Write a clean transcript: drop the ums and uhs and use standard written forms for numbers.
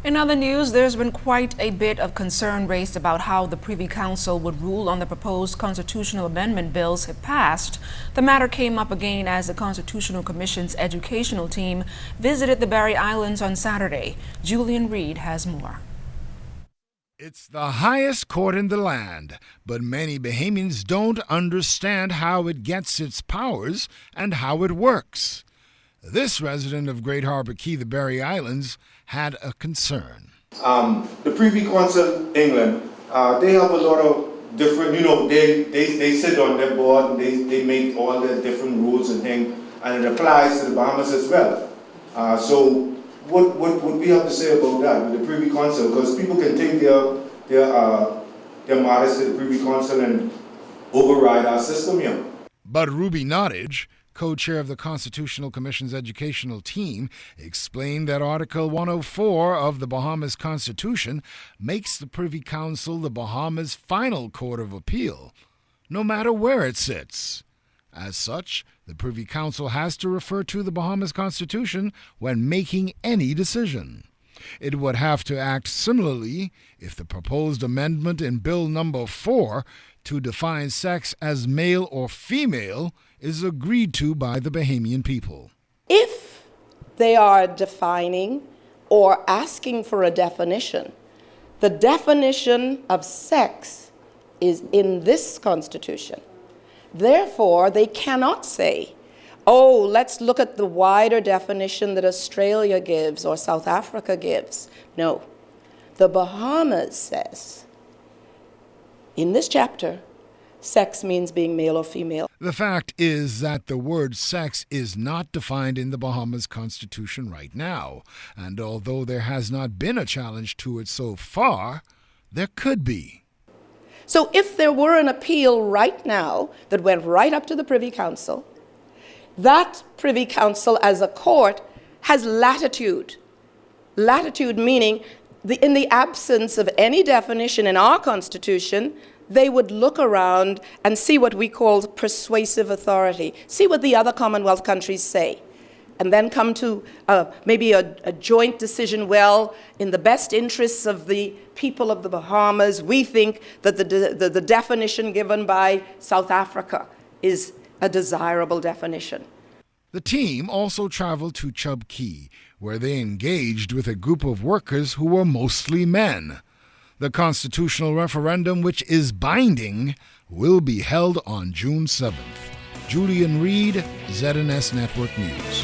In other news, there's been quite a bit of concern raised about how the Privy Council would rule on the proposed constitutional amendment bills if passed. The matter came up again as the Constitutional Commission's educational team visited the Barry Islands on Saturday. Julian Reed has more. It's the highest court in the land, but many Bahamians don't understand how it gets its powers and how it works. This resident of Great Harbour Key, the Barry Islands, had a concern. The Privy Council, England, they have a lot of different, they sit on their board and they make all the different rules and things, and it applies to the Bahamas as well. So what we have to say about that with the Privy Council? Because people can take their matters to the Privy Council and override our system here. But Ruby Nottage, co-chair of the Constitutional Commission's educational team, explained that Article 104 of the Bahamas Constitution makes the Privy Council the Bahamas' final court of appeal, no matter where it sits. As such, the Privy Council has to refer to the Bahamas Constitution when making any decision. It would have to act similarly if the proposed amendment in Bill Number 4 to define sex as male or female is agreed to by the Bahamian people. If they are defining or asking for a definition, the definition of sex is in this Constitution. Therefore, they cannot say, oh, let's look at the wider definition that Australia gives or South Africa gives. No. The Bahamas says, in this chapter, sex means being male or female. The fact is that the word sex is not defined in the Bahamas Constitution right now, and although there has not been a challenge to it so far, there could be. So if there were an appeal right now that went right up to the Privy Council, that Privy Council as a court has latitude. Latitude meaning in the absence of any definition in our Constitution, they would look around and see what we call persuasive authority, see what the other Commonwealth countries say, and then come to maybe a joint decision. Well, in the best interests of the people of the Bahamas, we think that the definition given by South Africa is a desirable definition. The team also traveled to Chub Key, where they engaged with a group of workers who were mostly men. The constitutional referendum, which is binding, will be held on June 7th. Julian Reed, ZNS Network News.